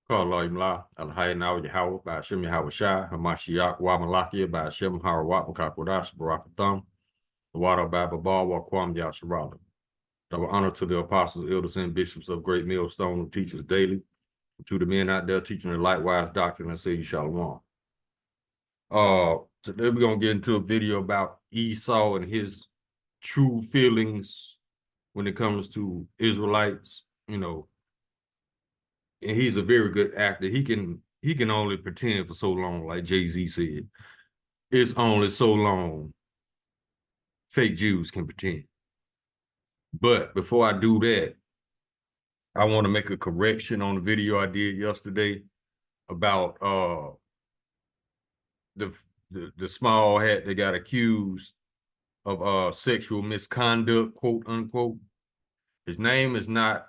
Qala imla al-hayna Yahweh by Hashem Yahweh Shai, Hamashiach wa Malakia by Hashem Harawat Makakodash Barakatham, the water by Babal wa Kwam Yasharala. Double honor to the apostles, elders, and bishops of Great Millstone who teach us daily, to the men out there teaching the likewise doctrine and say you shalom. Today we're gonna get into a video about Esau and his true feelings when it comes to Israelites, and he's a very good actor. He can only pretend for so long, like Jay-Z said. It's only so long fake Jews can pretend. But before I do that, I want to make a correction on the video I did yesterday about the small hat that got accused of sexual misconduct, quote unquote. His name is not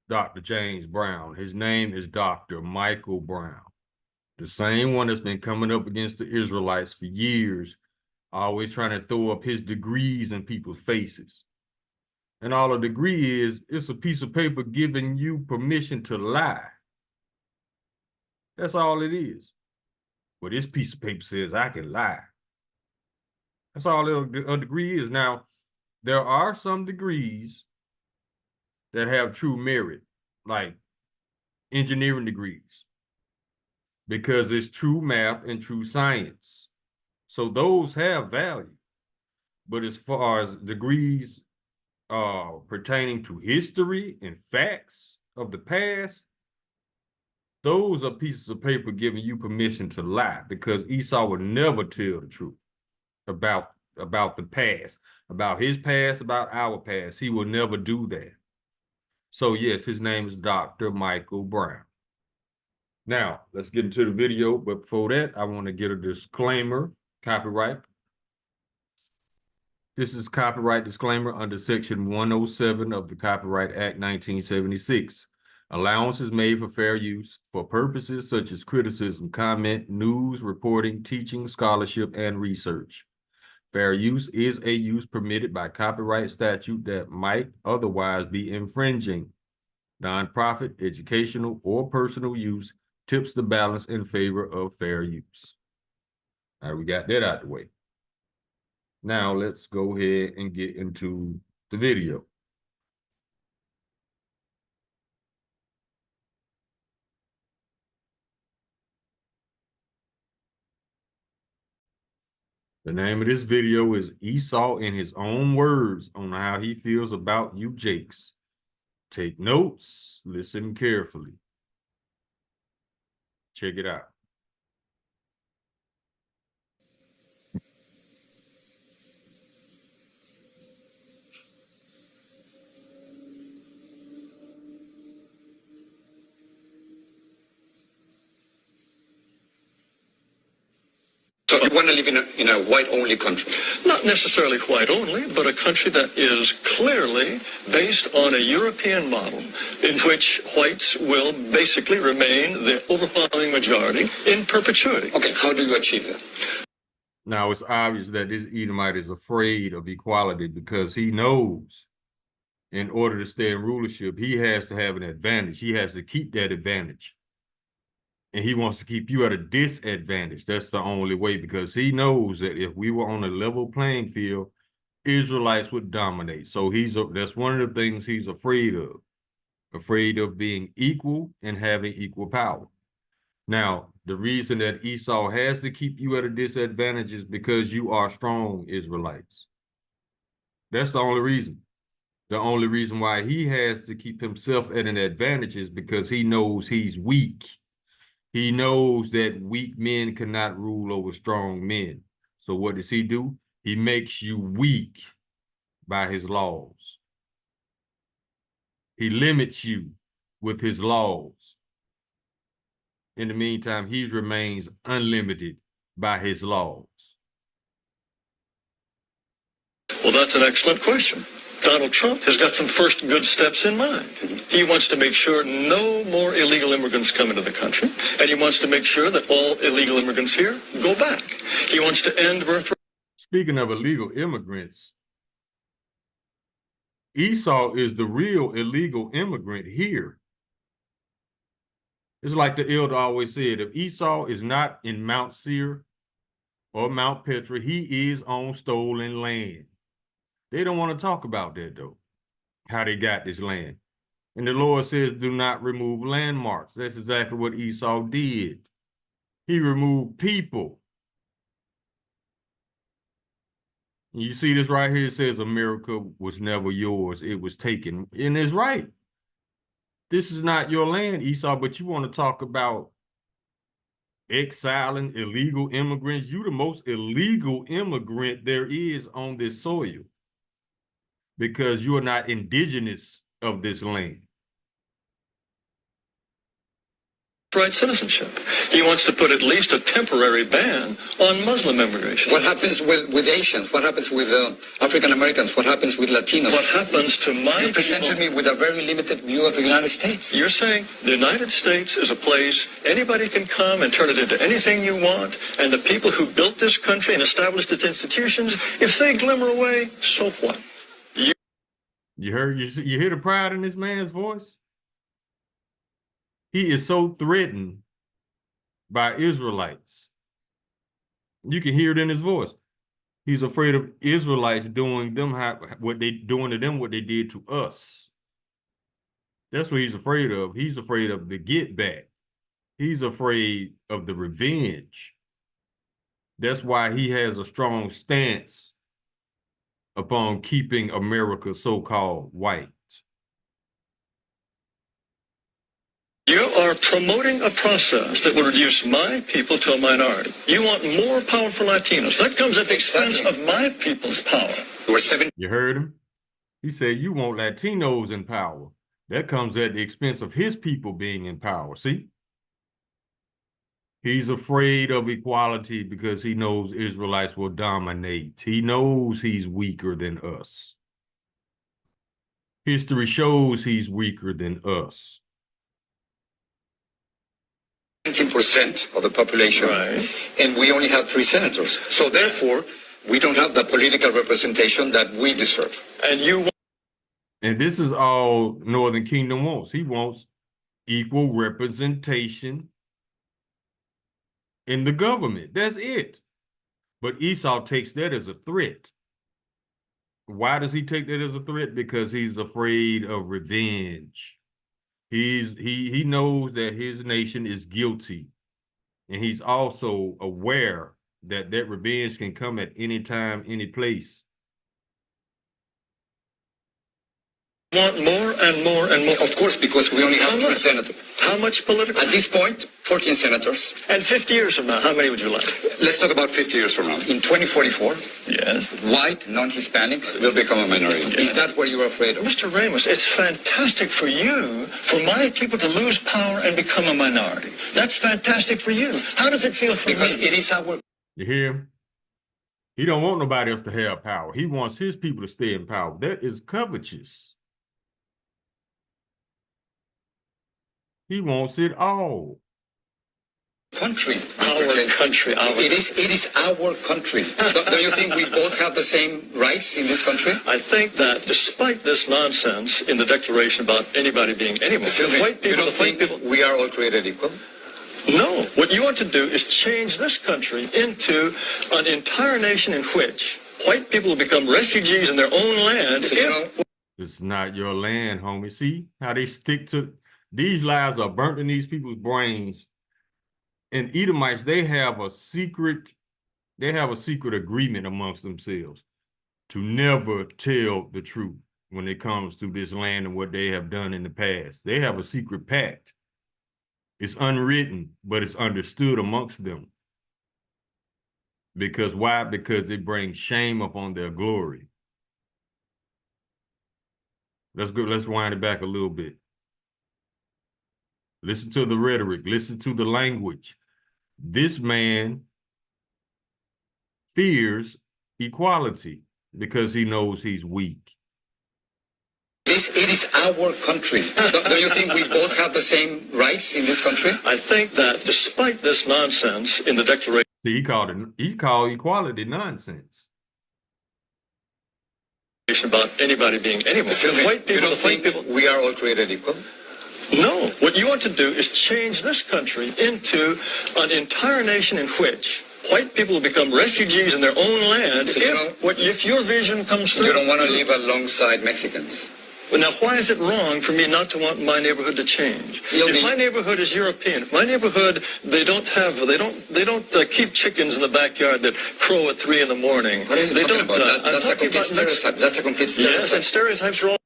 Dr. James Brown. His name is Dr. Michael Brown. The same one that's been coming up against the Israelites for years, always trying to throw up his degrees in people's faces. And all a degree is, it's a piece of paper giving you permission to lie. That's all it is. But this piece of paper says I can lie. That's all a degree is. Now, there are some degrees that have true merit, like engineering degrees, because it's true math and true science. So those have value. But as far as degrees pertaining to history and facts of the past, those are pieces of paper giving you permission to lie, because Esau would never tell the truth about the past, about his past, about our past. He will never do that. So yes, his name is Dr. Michael Brown. Now, let's get into the video, but before that, I want to get a disclaimer, copyright. This is copyright disclaimer under Section 107 of the Copyright Act 1976. Allowance is made for fair use for purposes such as criticism, comment, news, reporting, teaching, scholarship, and research. Fair use is a use permitted by copyright statute that might otherwise be infringing. Nonprofit, educational, or personal use tips the balance in favor of fair use. All right, we got that out of the way. Now let's go ahead and get into the video. The name of this video is Esau in his own words on how he feels about you Jakes. Take notes, listen carefully. Check it out. So you want to live in a white-only country? Not necessarily white only, but a country that is clearly based on a European model in which whites will basically remain the overwhelming majority in perpetuity. Okay, how do you achieve that? Now, it's obvious that this Edomite is afraid of equality because he knows in order to stay in rulership, he has to have an advantage. He has to keep that advantage. And he wants to keep you at a disadvantage. That's the only way, because he knows that if we were on a level playing field, Israelites would dominate. So that's one of the things he's afraid of being equal and having equal power. Now, the reason that Esau has to keep you at a disadvantage is because you are strong Israelites. That's the only reason. The only reason why he has to keep himself at an advantage is because he knows he's weak. He knows that weak men cannot rule over strong men. So what does he do? He makes you weak by his laws. He limits you with his laws. In the meantime, he remains unlimited by his laws. Well, that's an excellent question. Donald Trump has got some first good steps in mind. He wants to make sure no more illegal immigrants come into the country, and he wants to make sure that all illegal immigrants here go back. He wants to end birthright. Speaking of illegal immigrants, Esau is the real illegal immigrant here. It's like the elder always said, if Esau is not in Mount Seir or Mount Petra, he is on stolen land. They don't want to talk about that, though, how they got this land. And the Lord says, do not remove landmarks. That's exactly what Esau did. He removed people. You see this right here? It says America was never yours. It was taken. And it's right. This is not your land, Esau, but you want to talk about exiling illegal immigrants. You the most illegal immigrant there is on this soil because you are not indigenous of this land. Right citizenship. He wants to put at least a temporary ban on Muslim immigration. What happens with Asians? What happens with African Americans? What happens with Latinos? What happens to my You presented me with a very limited view of the United States. You're saying the United States is a place anybody can come and turn it into anything you want, and the people who built this country and established its institutions, if they glimmer away, so what? You hear the pride in this man's voice? He is so threatened by Israelites. You can hear it in his voice. He's afraid of Israelites doing them what they did to us. That's what he's afraid of. He's afraid of the get back. He's afraid of the revenge. That's why he has a strong stance upon keeping America so-called white. You are promoting a process that will reduce my people to a minority. You want more power for Latinos. That comes at the expense of my people's power. You heard him? He said, you want Latinos in power. That comes at the expense of his people being in power. See? He's afraid of equality because he knows Israelites will dominate. He knows he's weaker than us. History shows he's weaker than us. 19% of the population, Right. And we only have 3 senators. So therefore, we don't have the political representation that we deserve. And this is all Northern Kingdom wants. He wants equal representation in the government. That's it. But Esau takes that as a threat. Why does he take that as a threat? Because he's afraid of revenge. He knows that his nation is guilty, and he's also aware that that revenge can come at any time, any place. Want more and more and more. Of course, because we only have How 3 much? senators. How much political? At this point, 14 senators. And 50 years from now, how many would you like? Let's talk about 50 years from now. In 2044, Yes. white non-Hispanics will become a minority. Is that what you're afraid of? Mr. Ramos, it's fantastic for you, for my people to lose power and become a minority. That's fantastic for you. How does it feel for Because me? it is our... You hear him? He don't want nobody else to have power. He wants his people to stay in power. That is covetous. He wants it all. country, Our country. It is our country. Don't you think we both have the same rights in this country? I think that despite this nonsense in the Declaration about anybody being anyone, white You people, don't the white think people, we are all created equal? no. What you want to do is change this country into an entire nation in which white people will become refugees in their own land. So, It's not your land, homie. See how they stick to these lies are burnt in these people's brains. And Edomites, they have a secret agreement amongst themselves to never tell the truth when it comes to this land and what they have done in the past. They have a secret pact. It's unwritten, but it's understood amongst them. Because why? Because it brings shame upon their glory. Let's go. Let's wind it back a little bit. Listen to the rhetoric. Listen to the language. This man fears equality because he knows he's weak. It is our country. Don't you think we both have the same rights in this country? I think that despite this nonsense in the Declaration See, he called equality nonsense. about anybody being anyone, Excuse me, white you people, don't the white think people, we are all created equal? No, what you want to do is change this country into an entire nation in which white people will become refugees in their own land So if your vision comes through. You don't want to live alongside Mexicans. But now, why is it wrong for me not to want my neighborhood to change? If my neighborhood is European, if my neighborhood they don't keep chickens in the backyard that crow at 3 in the morning. What are you talking about? That's a complete stereotype. That's a complete stereotype. Yes, and stereotypes are all.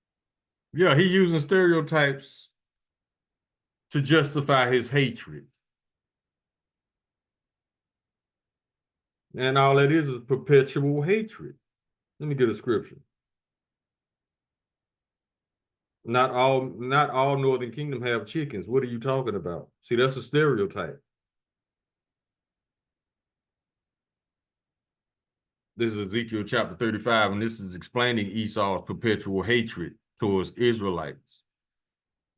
Yeah, he's using stereotypes to justify his hatred. And all it is perpetual hatred. Let me get a scripture. Not all Northern Kingdom have chickens. What are you talking about? See, that's a stereotype. This is Ezekiel chapter 35, and this is explaining Esau's perpetual hatred towards Israelites.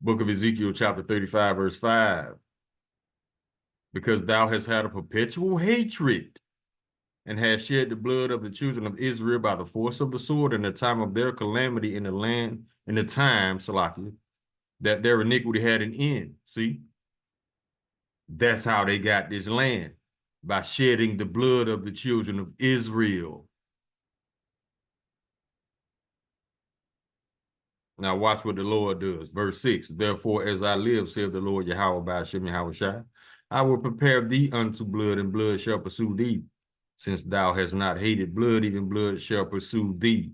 Book of Ezekiel chapter 35, verse 5. Because thou hast had a perpetual hatred and hast shed the blood of the children of Israel by the force of the sword in the time of their calamity in the land, in the time, Salakia, that their iniquity had an end. See? That's how they got this land, by shedding the blood of the children of Israel. Now watch what the Lord does. Verse 6, therefore, as I live, saith the Lord Yahweh by Hashem Yahweh Shai, I will prepare thee unto blood, and blood shall pursue thee. Since thou hast not hated blood, even blood shall pursue thee.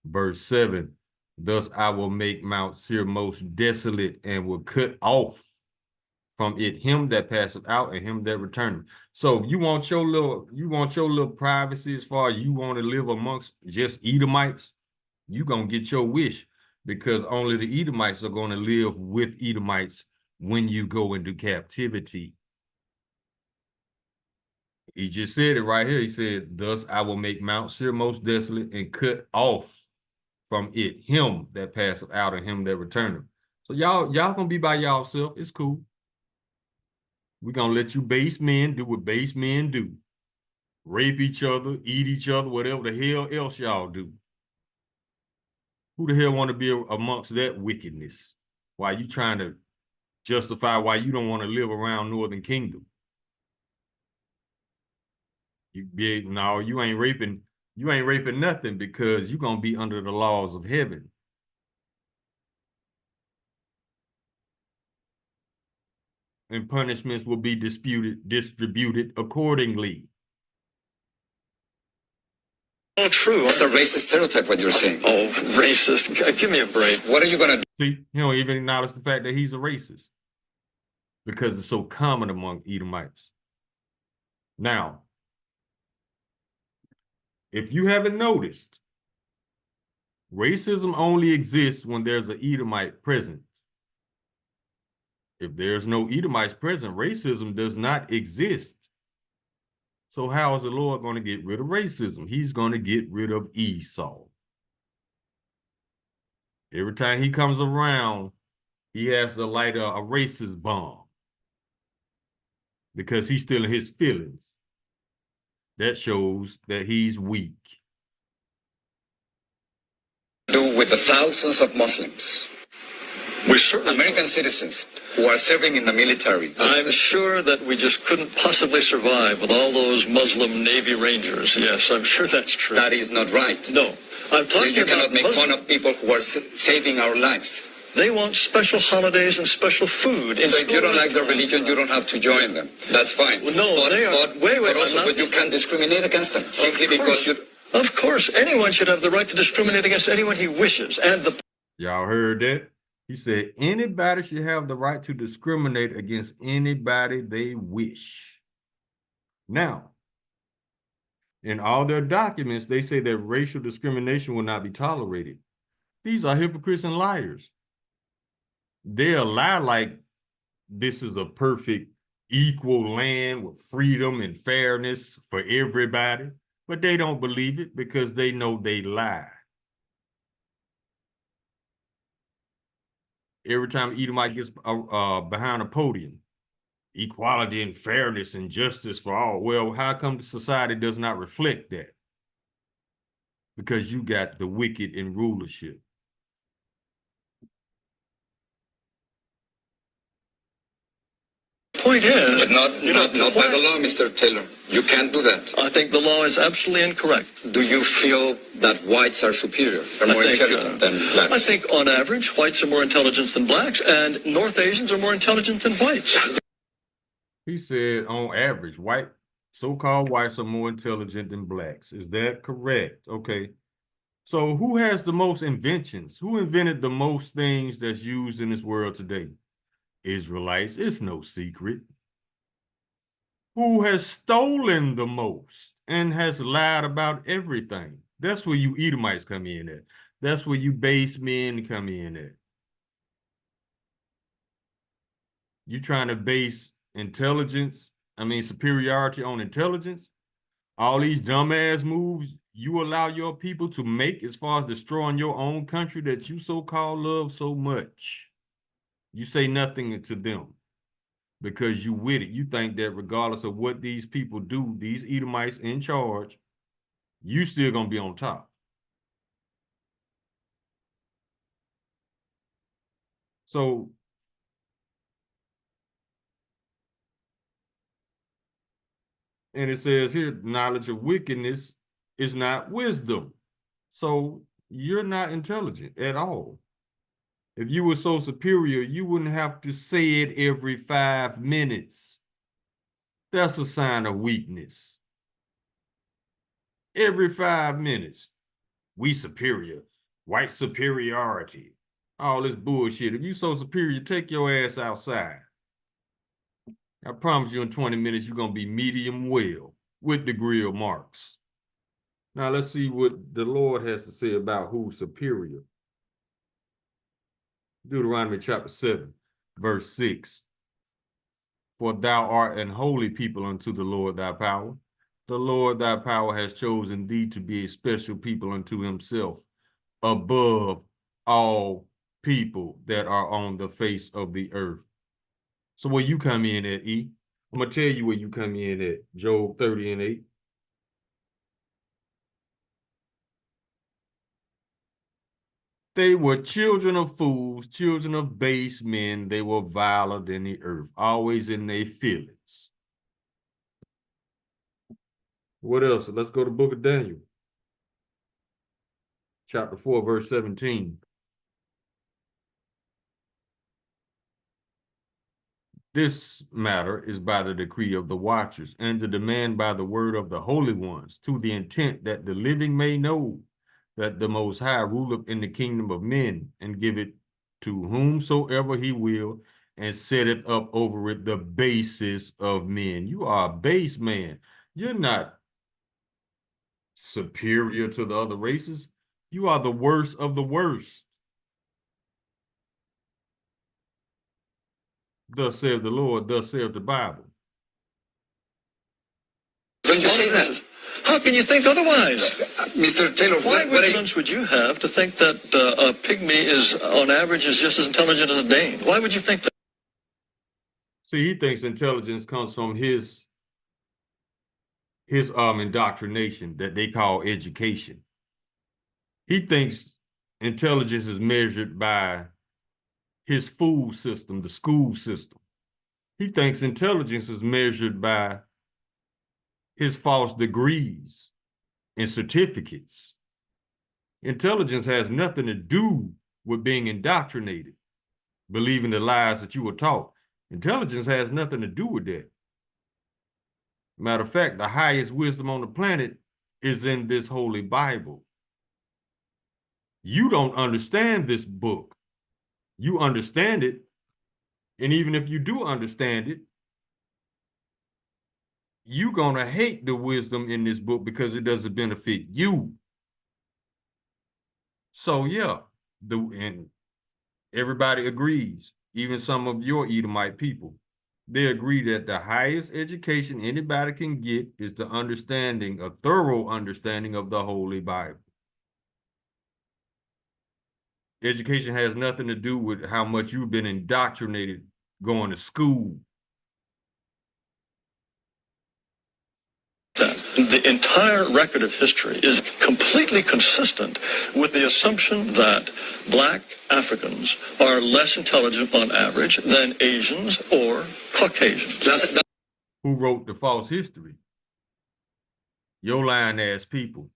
Verse 7, thus I will make Mount Seir most desolate, and will cut off from it him that passeth out and him that returneth. So if you want your little privacy, as far as you want to live amongst just Edomites, you're gonna get your wish, because only the Edomites are going to live with Edomites when you go into captivity. He just said it right here. He said, thus I will make Mount Seir most desolate, and cut off from it him that passeth out and him that returneth. So y'all gonna be by yourself. It's cool. We're gonna let you base men do what base men do. Rape each other, eat each other, whatever the hell else y'all do. Who the hell want to be amongst that wickedness? Why you trying to justify why you don't want to live around Northern Kingdom? You ain't raping nothing, because you're gonna be under the laws of heaven. And punishments will be distributed accordingly. Oh, true. That's a racist stereotype, what you're saying. Oh, racist. Give me a break. What are you going to do? See, he don't even acknowledge the fact that he's a racist, because it's so common among Edomites. Now, if you haven't noticed, racism only exists when there's an Edomite present. If there's no Edomites present, racism does not exist. So how is the Lord going to get rid of racism? He's going to get rid of Esau. Every time he comes around, he has to light a racist bomb, because he's still in his feelings. That shows that he's weak. Do with the thousands of Muslims, We certainly American citizens who are serving in the military? I'm sure that we just couldn't possibly survive with all those Muslim Navy Rangers. Yes, I'm sure that's true. That is not right. No, I'm talking You about cannot make fun of people who are saving our lives. They want special holidays and special food. So if you don't like their religion, you don't have to join them. That's fine. Well, no, they are. But you can't discriminate against them simply because you. Of course, anyone should have the right to discriminate against anyone he wishes. And the. Y'all heard that? He said anybody should have the right to discriminate against anybody they wish. Now, in all their documents, they say that racial discrimination will not be tolerated. These are hypocrites and liars. They'll lie like this is a perfect, equal land with freedom and fairness for everybody, but they don't believe it, because they know they lie. Every time Edomite gets behind a podium, equality and fairness and justice for all. Well, how come the society does not reflect that? Because you got the wicked in rulership. point is, But not by the law, Mr. Taylor. You can't do that. I think the law is absolutely incorrect. Do you feel that whites are superior, are more intelligent than blacks? I think on average, whites are more intelligent than blacks, and North Asians are more intelligent than whites. He said, on average, so-called whites are more intelligent than blacks. Is that correct? Okay. So who has the most inventions? Who invented the most things that's used in this world today? Israelites. It's no secret. Who has stolen the most and has lied about everything? That's where you Edomites come in at. That's where you base men come in at. You trying to base superiority on intelligence? All these dumbass moves you allow your people to make as far as destroying your own country that you so-called love so much. You say nothing to them because you with it. You think that regardless of what these people do, these Edomites in charge, you still gonna be on top. So and it says here, knowledge of wickedness is not wisdom. So you're not intelligent at all. If you were so superior, you wouldn't have to say it every 5 minutes. That's a sign of weakness. Every 5 minutes, we superior, white superiority, all this bullshit. If you so superior, take your ass outside. I promise you in 20 minutes, you're going to be medium well with the grill marks. Now let's see what the Lord has to say about who's superior. Deuteronomy chapter 7, verse 6. For thou art an holy people unto the Lord thy power. The Lord thy power has chosen thee to be a special people unto himself, above all people that are on the face of the earth. So where you come in at, E? I'm going to tell you where you come in at, Job 30 and 8. They were children of fools, children of base men. They were viler than the earth, always in their feelings. What else? Let's go to the book of Daniel. Chapter 4, verse 17. This matter is by the decree of the watchers, and the demand by the word of the holy ones, to the intent that the living may know that the Most High ruleth in the kingdom of men, and giveth to whomsoever he will, and setteth up over it the basis of men. You are a base man. You're not superior to the other races. You are the worst of the worst. Thus saith the Lord, thus saith the Bible. Don't you say that? How can you think otherwise? Mr. Taylor, What evidence would you have to think that a pygmy is, on average, is just as intelligent as a Dane? Why would you think that? See, he thinks intelligence comes from his indoctrination that they call education. He thinks intelligence is measured by his food system, the school system. He thinks intelligence is measured by his false degrees and certificates. Intelligence has nothing to do with being indoctrinated, believing the lies that you were taught. Intelligence has nothing to do with that. Matter of fact, the highest wisdom on the planet is in this holy Bible. You don't understand this book. You understand it. And even if you do understand it, you're going to hate the wisdom in this book because it doesn't benefit you. So yeah, and everybody agrees, even some of your Edomite people, they agree that the highest education anybody can get is the understanding, a thorough understanding of the Holy Bible. Education has nothing to do with how much you've been indoctrinated going to school. The entire record of history is completely consistent with the assumption that black Africans are less intelligent on average than Asians or Caucasians. Who wrote the false history? Your lying ass people.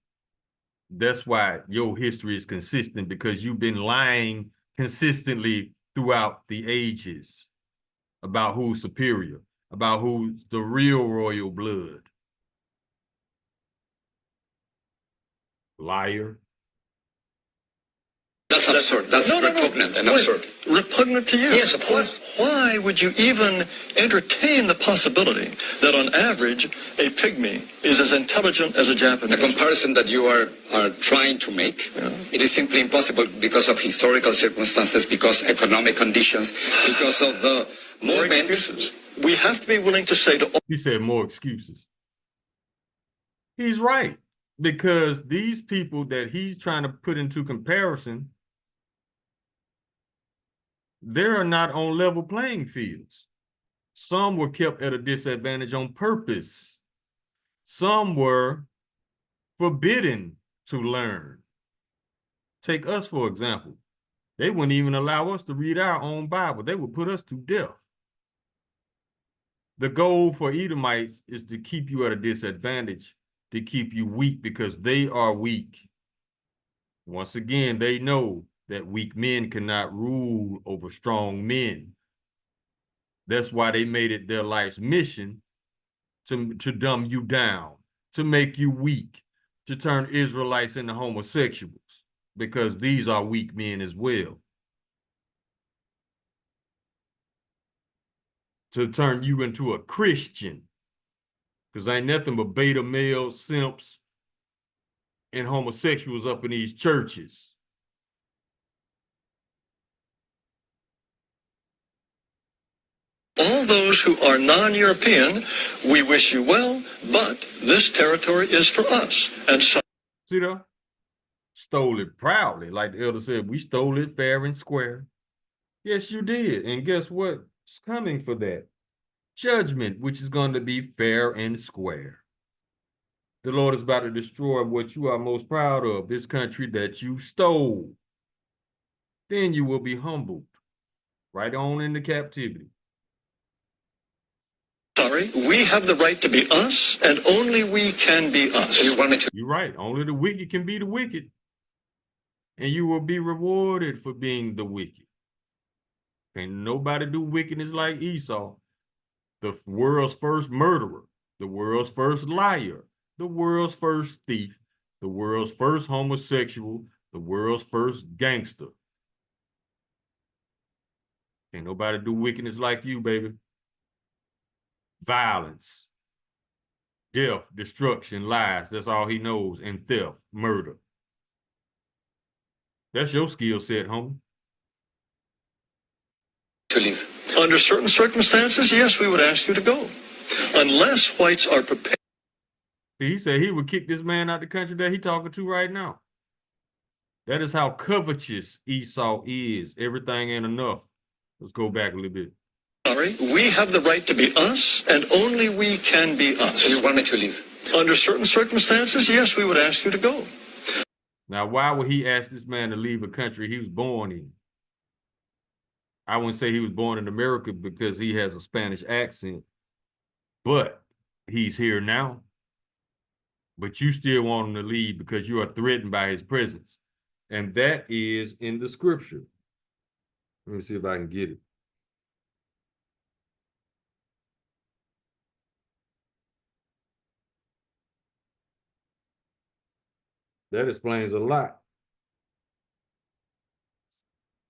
That's why your history is consistent, because you've been lying consistently throughout the ages about who's superior, about who's the real royal blood. Liar. That's absurd. That's repugnant and absurd. Repugnant to you? Yes, of course. Why would you even entertain the possibility that on average a pygmy is as intelligent as a Japanese? The comparison that you are trying to make, it is simply impossible because of historical circumstances, because economic conditions, because of the More movement. excuses. We have to be willing to say to all. He said more excuses. He's right, because these people that he's trying to put into comparison, they're not on level playing fields. Some were kept at a disadvantage on purpose. Some were forbidden to learn. Take us, for example. They wouldn't even allow us to read our own Bible. They would put us to death. The goal for Edomites is to keep you at a disadvantage, to keep you weak, because they are weak. Once again, they know that weak men cannot rule over strong men. That's why they made it their life's mission to dumb you down, to make you weak, to turn Israelites into homosexuals, because these are weak men as well. To turn you into a Christian, because ain't nothing but beta males, simps, and homosexuals up in these churches. All those who are non-European, we wish you well, but this territory is for us. And so. See that? Stole it proudly. Like the elder said, we stole it fair and square. Yes, you did. And guess what's coming for that? Judgment, which is going to be fair and square. The Lord is about to destroy what you are most proud of, this country that you stole. Then you will be humbled right on into captivity. Sorry, we have the right to be us, and only we can be us. So you want me to? You're right. Only the wicked can be the wicked. And you will be rewarded for being the wicked. Can't nobody do wickedness like Esau, the world's first murderer, the world's first liar, the world's first thief, the world's first homosexual, the world's first gangster. Can't nobody do wickedness like you, baby. Violence, death, destruction, lies. That's all he knows. And theft, murder. That's your skill set, homie. To leave. Under certain circumstances, yes, we would ask you to go. Unless whites are prepared. He said he would kick this man out the country that he talking to right now. That is how covetous Esau is. Everything ain't enough. Let's go back a little bit. Sorry, we have the right to be us, and only we can be us. So you want me to leave? Under certain circumstances, yes, we would ask you to go. Now, why would he ask this man to leave a country he was born in? I wouldn't say he was born in America because he has a Spanish accent, but he's here now. But you still want him to leave because you are threatened by his presence. And that is in the scripture. Let me see if I can get it. That explains a lot.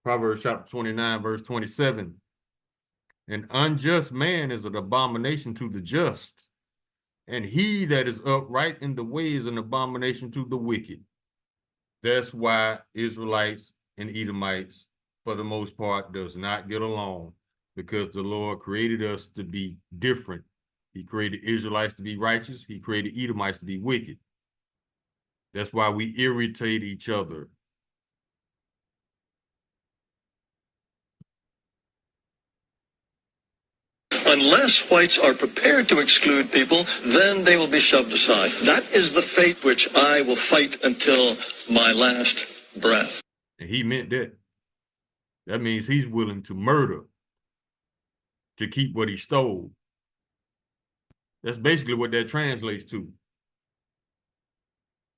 Proverbs chapter 29, verse 27. An unjust man is an abomination to the just, and he that is upright in the way is an abomination to the wicked. That's why Israelites and Edomites, for the most part, does not get along, because the Lord created us to be different. He created Israelites to be righteous. He created Edomites to be wicked. That's why we irritate each other. Unless whites are prepared to exclude people, then they will be shoved aside. That is the fate which I will fight until my last breath. And he meant that. That means he's willing to murder to keep what he stole. That's basically what that translates to.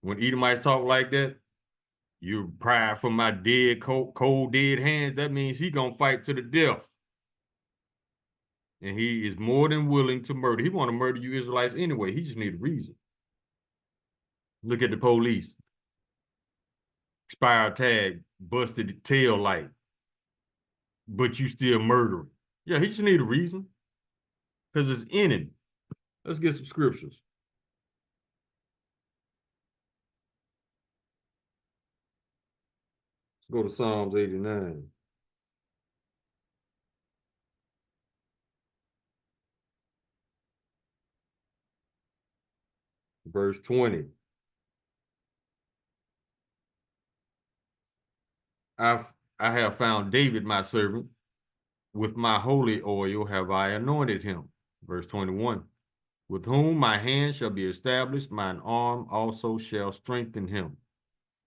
When Edomites talk like that, you pry from my dead, cold dead hands, that means he gonna fight to the death. And he is more than willing to murder. He want to murder you Israelites anyway. He just need a reason. Look at the police. Expired tag, busted tail light, but you still murdering. Yeah, he just need a reason. Because it's in him. Let's get some scriptures. Let's go to Psalms 89. Verse 20. I have found David, my servant. With my holy oil have I anointed him. Verse 21. With whom my hand shall be established, mine arm also shall strengthen him.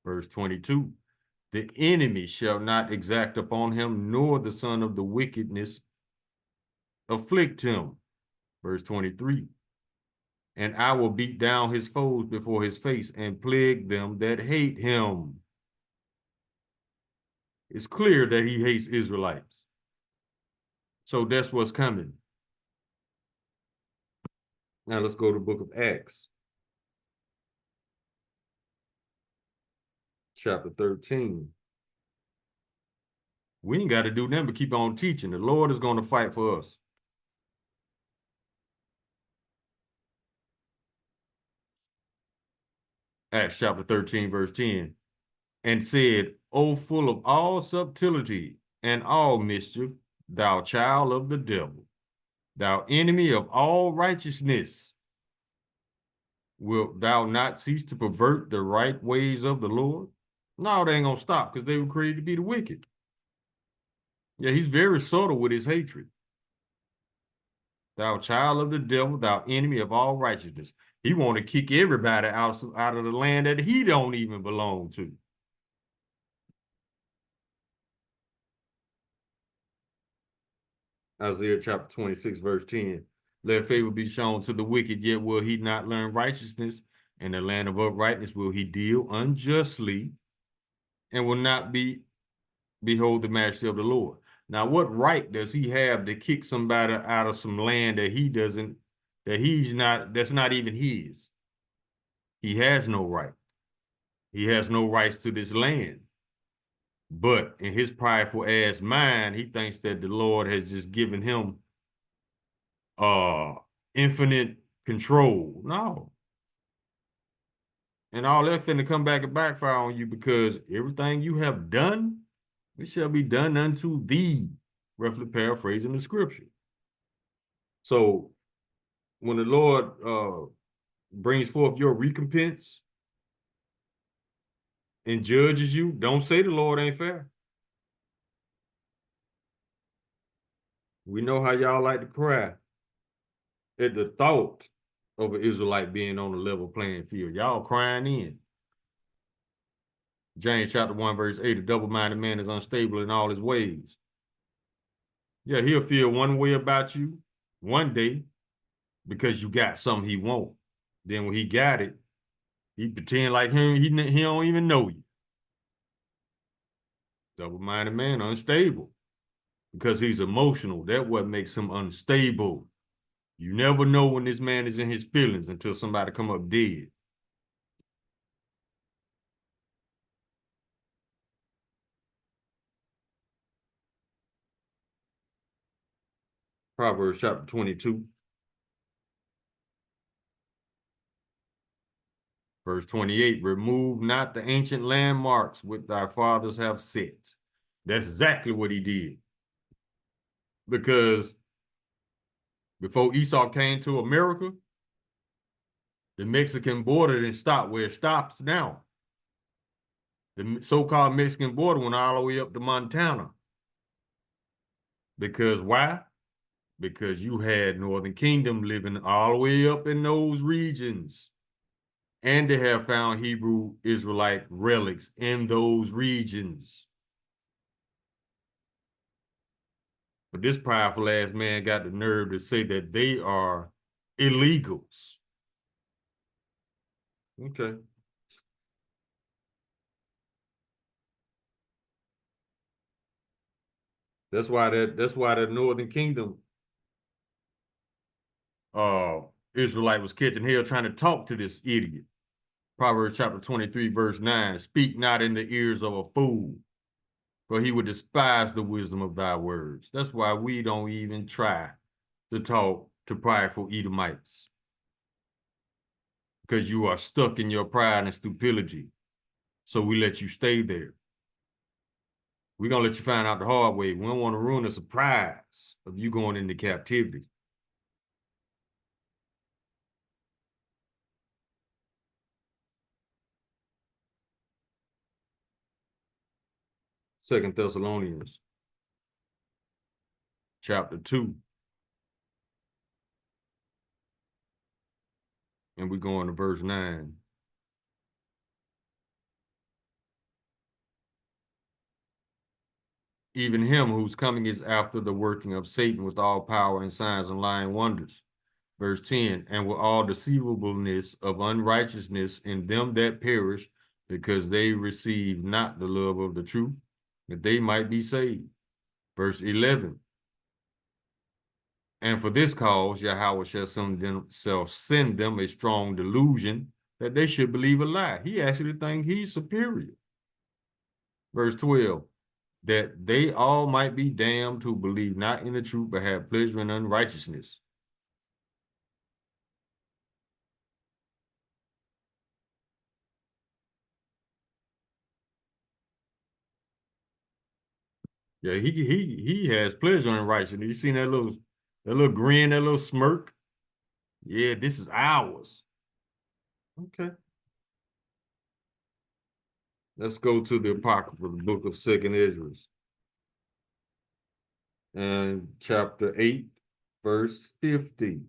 Verse 22. The enemy shall not exact upon him, nor the son of the wickedness afflict him. Verse 23. And I will beat down his foes before his face and plague them that hate him. It's clear that he hates Israelites. So that's what's coming. Now let's go to the book of Acts. Chapter 13. We ain't got to do nothing but keep on teaching. The Lord is going to fight for us. Acts chapter 13, verse 10. And said, O full of all subtlety and all mischief, thou child of the devil, thou enemy of all righteousness, wilt thou not cease to pervert the right ways of the Lord? No, they ain't going to stop because they were created to be the wicked. Yeah, he's very subtle with his hatred. Thou child of the devil, thou enemy of all righteousness. He want to kick everybody out of the land that he don't even belong to. Isaiah chapter 26, verse 10. Let favor be shown to the wicked, yet will he not learn righteousness. In the land of uprightness will he deal unjustly, and will not behold the majesty of the Lord. Now, what right does he have to kick somebody out of some land that he doesn't, that's not even his? He has no right. He has no rights to this land. But in his prideful ass mind, he thinks that the Lord has just given him infinite control. No. And all that's finna come back and backfire on you, because everything you have done, it shall be done unto thee, roughly paraphrasing the scripture. So when the Lord brings forth your recompense and judges you, don't say the Lord ain't fair. We know how y'all like to cry at the thought of an Israelite being on a level playing field. Y'all crying in. James chapter 1, verse 8, a double-minded man is unstable in all his ways. Yeah, he'll feel one way about you one day because you got something he won't. Then when he got it, he pretend like he don't even know you. Double-minded man, unstable, because he's emotional. That's what makes him unstable. You never know when this man is in his feelings until somebody come up dead. Proverbs chapter 22. Verse 28, remove not the ancient landmarks which thy fathers have set. That's exactly what he did. Because before Esau came to America, the Mexican border didn't stop where it stops now. The so-called Mexican border went all the way up to Montana. Because why? because you had Northern Kingdom living all the way up in those regions. And they have found Hebrew Israelite relics in those regions. But this prideful ass man got the nerve to say that they are illegals. Okay. That's why the Northern Kingdom uh Israelite was catching hell trying to talk to this idiot. Proverbs chapter 23, verse 9. Speak not in the ears of a fool, for he would despise the wisdom of thy words. That's why we don't even try to talk to prideful Edomites. Because you are stuck in your pride and stupidity. So we let you stay there. We're going to let you find out the hard way. We don't want to ruin the surprise of you going into captivity. Second Thessalonians chapter 2. And we're going to verse 9. Even him whose coming is after the working of Satan with all power and signs and lying wonders. Verse 10, and with all deceivableness of unrighteousness in them that perish, because they receive not the love of the truth, that they might be saved. Verse 11, and for this cause Yahweh shall send them a strong delusion that they should believe a lie. He actually thinks he's superior. Verse 12, that they all might be damned who believe not in the truth, but have pleasure in unrighteousness. Yeah, he has pleasure in righteousness. You seen that little grin, that little smirk? Yeah, this is ours. Okay. Let's go to the Apocrypha, the book of Second Ezra, and chapter 8, verse 50.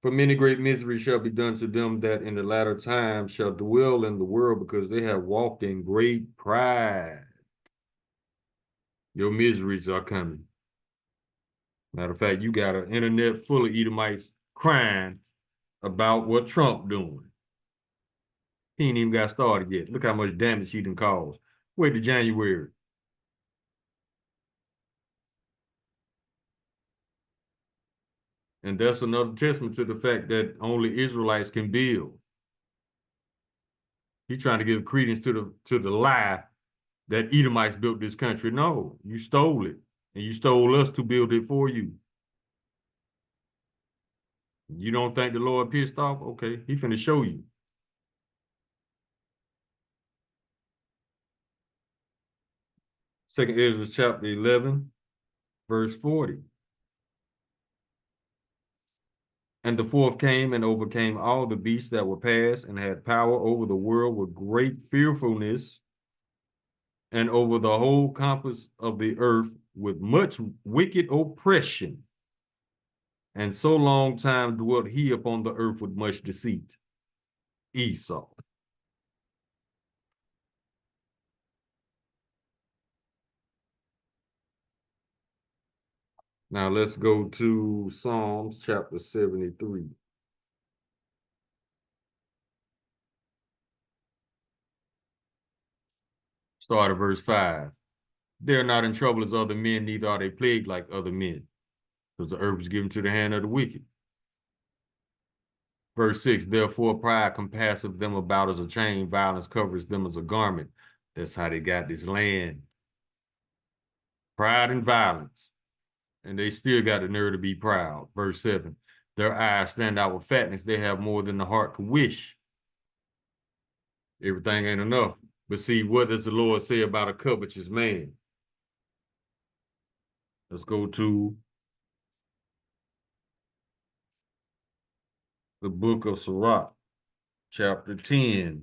For many great miseries shall be done to them that in the latter time shall dwell in the world, because they have walked in great pride. Your miseries are coming. Matter of fact, you got an internet full of Edomites crying about what Trump doing. He ain't even got started yet. Look how much damage he done caused. Wait till January. And that's another testament to the fact that only Israelites can build. He trying to give credence to the lie that Edomites built this country. No, you stole it. And you stole us to build it for you. You don't think the Lord pissed off? Okay, he finna show you. Second Ezra chapter 11, verse 40. And the fourth came and overcame all the beasts that were past, and had power over the world with great fearfulness, and over the whole compass of the earth with much wicked oppression. And so long time dwelt he upon the earth with much deceit. Esau. Now let's go to Psalms chapter 73. Start at verse 5. They are not in trouble as other men, neither are they plagued like other men, because the earth is given to the hand of the wicked. Verse 6, therefore pride compasseth them about as a chain, violence covers them as a garment. That's how they got this land. Pride and violence. And they still got the nerve to be proud. Verse 7, their eyes stand out with fatness. They have more than the heart could wish. Everything ain't enough. But see, what does the Lord say about a covetous man? Let's go to the book of Sirach, chapter 10,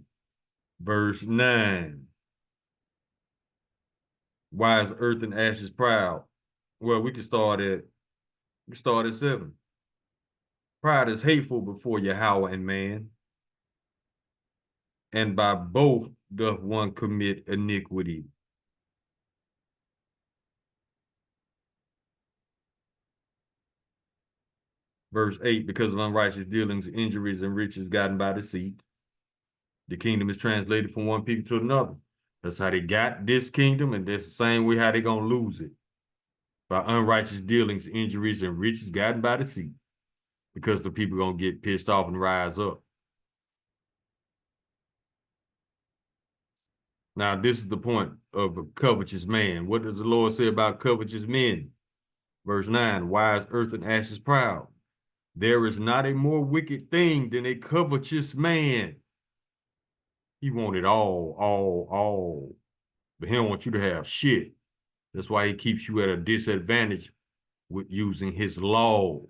verse 9. Why is earth and ashes proud? Well, we can start at 7. Pride is hateful before Yahweh and man, and by both doth one commit iniquity. Verse 8, because of unrighteous dealings, injuries, and riches gotten by deceit, the kingdom is translated from one people to another. That's how they got this kingdom, and that's the same way how they gonna lose it. By unrighteous dealings, injuries, and riches gotten by deceit, because the people gonna get pissed off and rise up. Now, this is the point of a covetous man. What does the Lord say about covetous men? Verse 9, why is earth and ashes proud? There is not a more wicked thing than a covetous man. He want it all. But he don't want you to have shit. That's why he keeps you at a disadvantage with using his laws.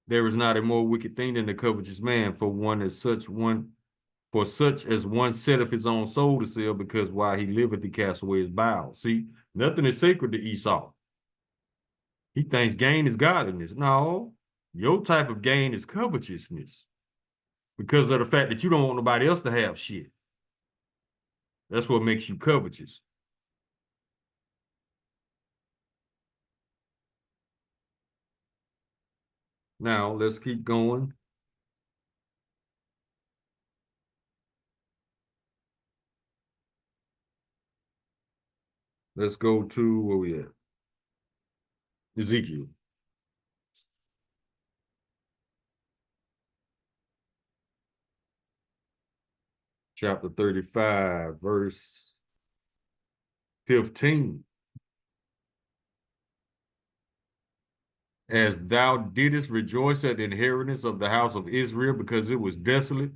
There is not a more wicked thing than the covetous man, for such as one setteth his own soul to sell, because while he liveth, he cast away his bowels. See, nothing is sacred to Esau. He thinks gain is godliness. No, your type of gain is covetousness because of the fact that you don't want nobody else to have shit. That's what makes you covetous. Now, let's keep going. Let's go to where we at? Ezekiel. Chapter 35, verse 15. As thou didst rejoice at the inheritance of the house of Israel, because it was desolate,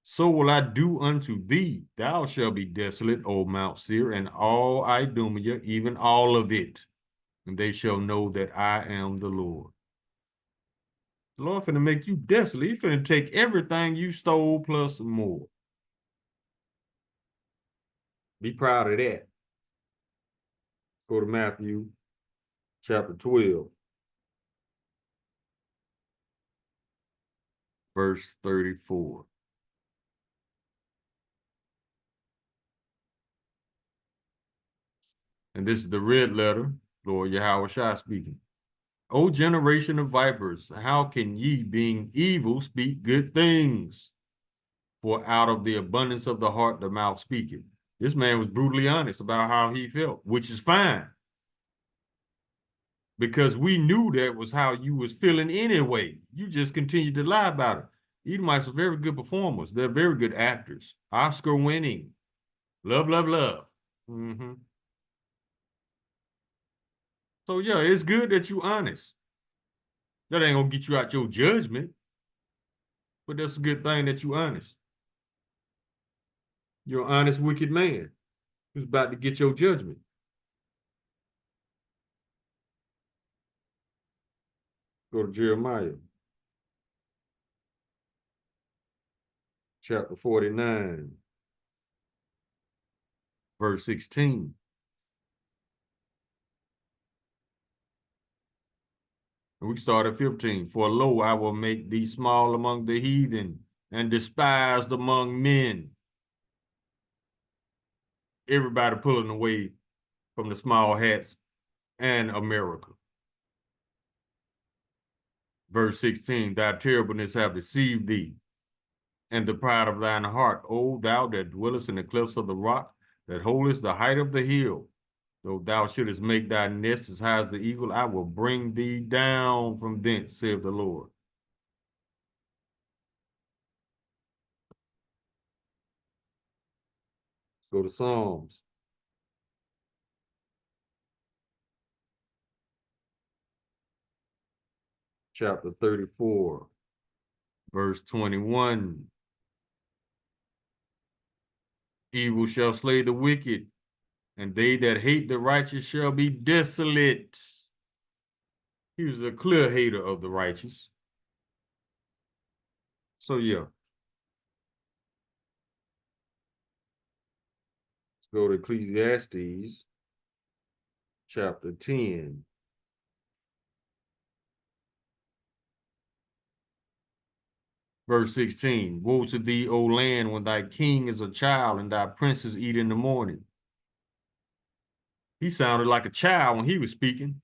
so will I do unto thee. Thou shalt be desolate, O Mount Seir, and all Idumea, even all of it. And they shall know that I am the Lord. The Lord finna make you desolate. He finna take everything you stole plus more. Be proud of that. Go to Matthew chapter 12, verse 34. And this is the red letter, Lord Yahweh Shai speaking. O generation of vipers, how can ye, being evil, speak good things? For out of the abundance of the heart, the mouth speaketh. This man was brutally honest about how he felt, which is fine. Because we knew that was how you was feeling anyway. You just continued to lie about it. Edomites are very good performers. They're very good actors. Oscar winning. Love, love, love. Mm-hmm. So yeah, it's good that you honest. That ain't gonna get you out your judgment, but that's a good thing that you honest. You're an honest, wicked man who's about to get your judgment. Go to Jeremiah chapter 49, verse 16. And we start at 15. For lo, I will make thee small among the heathen and despised among men. Everybody pulling away from the small hats and America. Verse 16, thy terribleness have deceived thee, and the pride of thine heart, O thou that dwellest in the clefts of the rock, that holdest the height of the hill. Though thou shouldest make thy nest as high as the eagle, I will bring thee down from thence, saith the Lord. Go to Psalms. Chapter 34, verse 21. Evil shall slay the wicked, and they that hate the righteous shall be desolate. He was a clear hater of the righteous. So yeah. Let's go to Ecclesiastes chapter 10. Verse 16, woe to thee, O land, when thy king is a child and thy princes eat in the morning. He sounded like a child when he was speaking.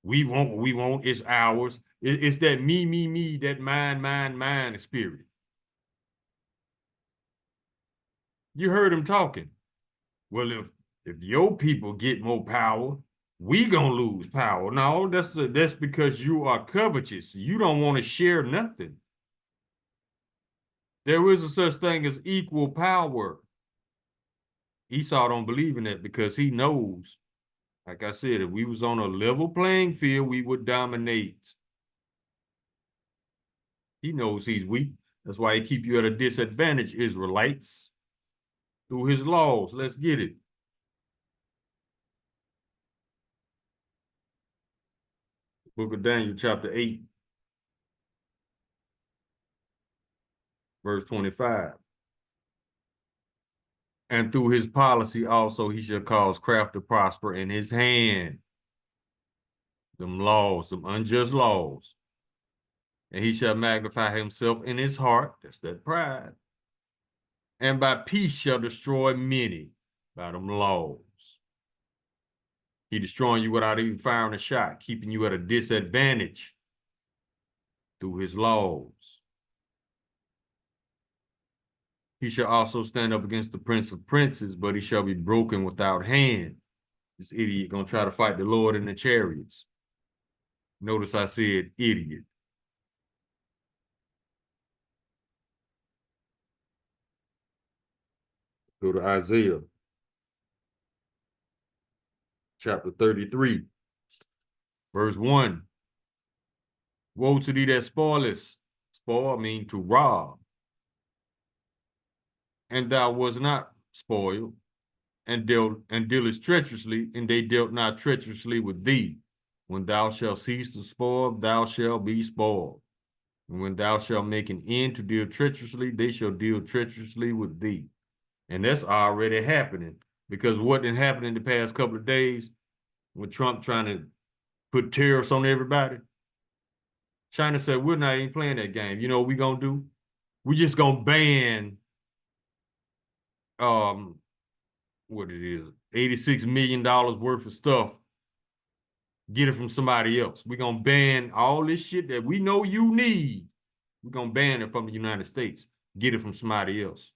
We want what we want, it's ours. It's that me, that mine spirit. You heard him talking. Well, if your people get more power, we gonna lose power. No, that's because you are covetous. You don't want to share nothing. There is a such thing as equal power. Esau don't believe in that because he knows, like I said, if we was on a level playing field, we would dominate. He knows he's weak. That's why he keep you at a disadvantage, Israelites, through his laws. Let's get it. Book of Daniel, chapter 8, verse 25. And through his policy also he shall cause craft to prosper in his hand. Them laws, some unjust laws. And he shall magnify himself in his heart. That's that pride. And by peace shall destroy many by them laws. He destroying you without even firing a shot, keeping you at a disadvantage through his laws. He shall also stand up against the prince of princes, but he shall be broken without hand. This idiot gonna try to fight the Lord in the chariots. Notice I said idiot. Go to Isaiah, chapter 33, verse 1. Woe to thee that spoilest. Spoil mean to rob. And thou was not spoiled, and dealest treacherously, and they dealt not treacherously with thee. When thou shalt cease to spoil, thou shalt be spoiled. And when thou shalt make an end to deal treacherously, they shall deal treacherously with thee. And that's already happening, because what didn't happen in the past couple of days with Trump trying to put tariffs on everybody? China said, we're not even playing that game. You know what we gonna do? We just gonna ban what it is, $86 million worth of stuff. Get it from somebody else. We're gonna ban all this shit that we know you need. We're gonna ban it from the United States. Get it from somebody else.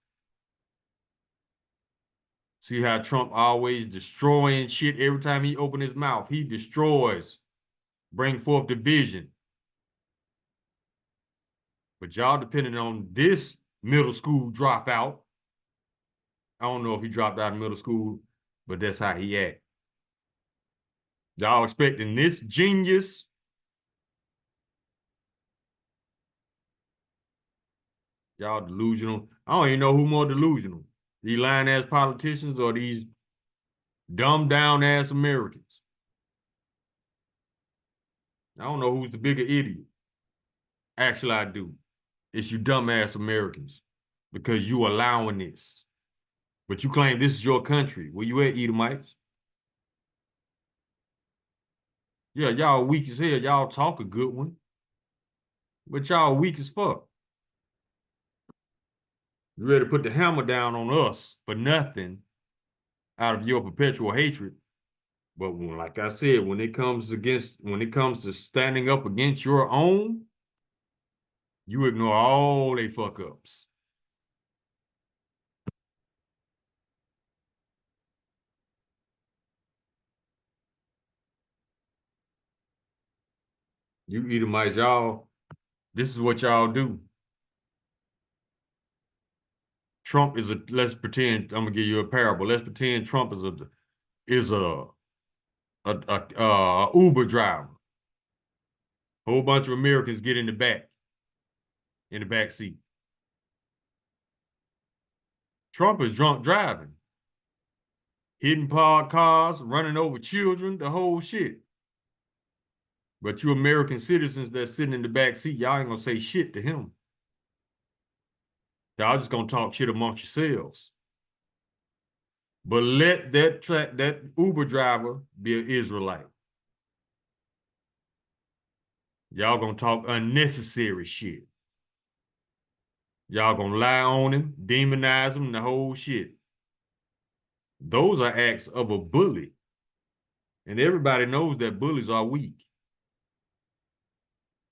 See how Trump always destroying shit every time he open his mouth. He destroys, bring forth division. But y'all depending on this middle school dropout. I don't know if he dropped out of middle school, but that's how he act. Y'all expecting this genius? Y'all delusional. I don't even know who more delusional. These lying ass politicians or these dumbed down ass Americans. I don't know who's the bigger idiot. Actually, I do. It's you dumb ass Americans because you allowing this. But you claim this is your country. Where you at, Edomites? Yeah, y'all weak as hell. Y'all talk a good one. But y'all weak as fuck. You ready to put the hammer down on us for nothing out of your perpetual hatred. But when, like I said, when it comes to standing up against your own, you ignore all they fuck ups. You Edomites, y'all, this is what y'all do. Trump is let's pretend, I'm gonna give you a parable. Let's pretend Trump is a Uber driver. Whole bunch of Americans get in the back seat. Trump is drunk driving, hitting parked cars, running over children, the whole shit. But you American citizens that's sitting in the back seat, y'all ain't gonna say shit to him. Y'all just gonna talk shit amongst yourselves. But let that Uber driver be an Israelite. Y'all gonna talk unnecessary shit. Y'all gonna lie on him, demonize him, the whole shit. Those are acts of a bully. And everybody knows that bullies are weak.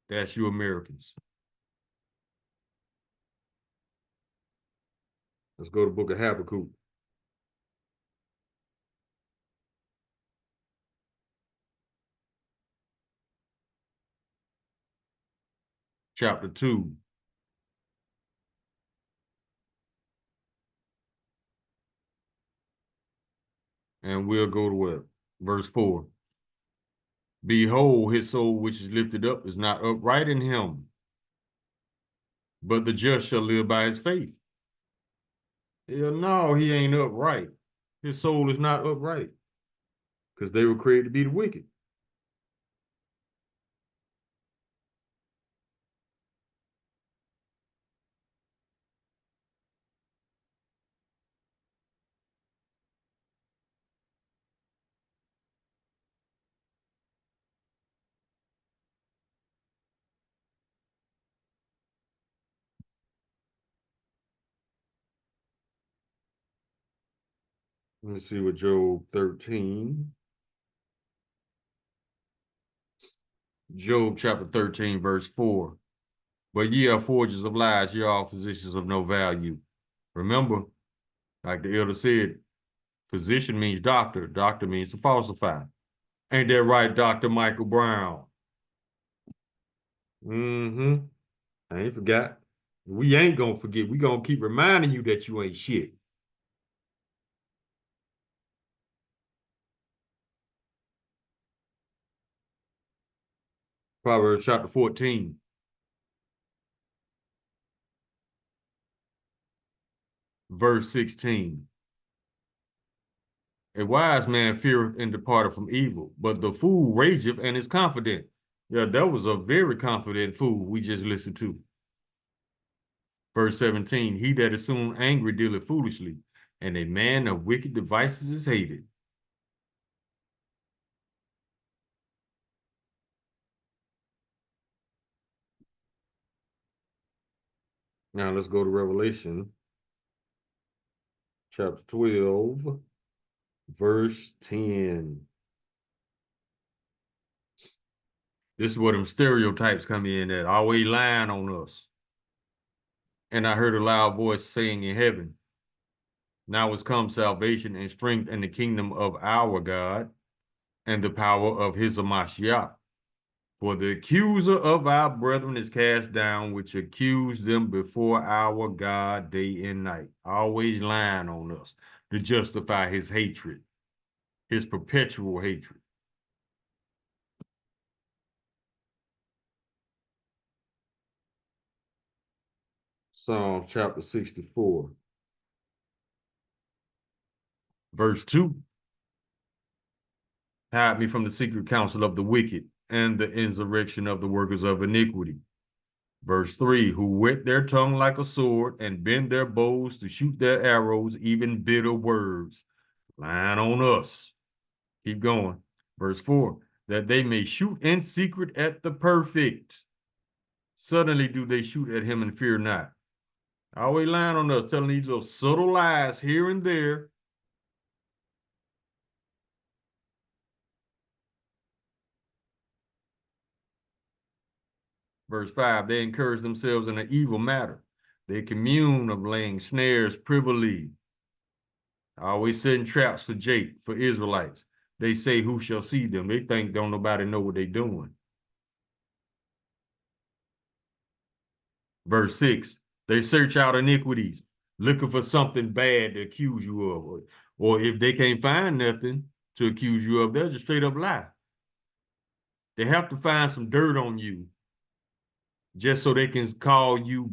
That's you Americans. Let's go to the book of Habakkuk. Chapter 2. And we'll go to what? Verse 4. Behold, his soul which is lifted up is not upright in him, but the just shall live by his faith. Hell no, he ain't upright. His soul is not upright because they were created to be the wicked. Let's see what Job 13. Job chapter 13, verse 4. But ye are forgers of lies, ye are all physicians of no value. Remember, like the elder said, physician means doctor, doctor means to falsify. Ain't that right, Dr. Michael Brown? Mm-hmm. I ain't forgot. We ain't gonna forget. We gonna keep reminding you that you ain't shit. Proverbs chapter 14. Verse 16. A wise man feareth and departeth from evil, but the fool rageth and is confident. Yeah, that was a very confident fool we just listened to. Verse 17. He that is soon angry dealeth foolishly, and a man of wicked devices is hated. Now let's go to Revelation chapter 12, verse 10. This is where them stereotypes come in that always lying on us. And I heard a loud voice saying in heaven, now is come salvation and strength and the kingdom of our God and the power of his Mashiach. For the accuser of our brethren is cast down, which accused them before our God day and night, always lying on us to justify his hatred, his perpetual hatred. Psalm chapter 64, verse 2. Hide me from the secret counsel of the wicked and the insurrection of the workers of iniquity. Verse 3, who whet their tongue like a sword and bend their bows to shoot their arrows, even bitter words. Lying on us. Keep going. Verse 4, that they may shoot in secret at the perfect. Suddenly do they shoot at him and fear not. Always lying on us, telling these little subtle lies here and there. Verse 5, they encourage themselves in an evil matter. They commune of laying snares privily. Always setting traps for Jake, for Israelites. They say, who shall see them? They think don't nobody know what they're doing. Verse 6, they search out iniquities, looking for something bad to accuse you of. Or if they can't find nothing to accuse you of, they'll just straight up lie. They have to find some dirt on you just so they can call you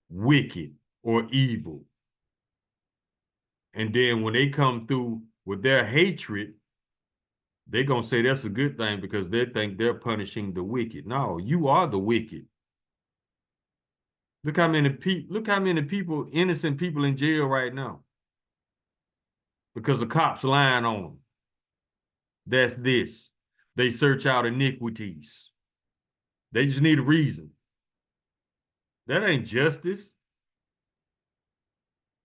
wicked or evil. And then when they come through with their hatred, they're going to say that's a good thing because they think they're punishing the wicked. No, you are the wicked. Look how many people, innocent people in jail right now. because the cops lying on them. That's this. They search out iniquities. They just need a reason. That ain't justice.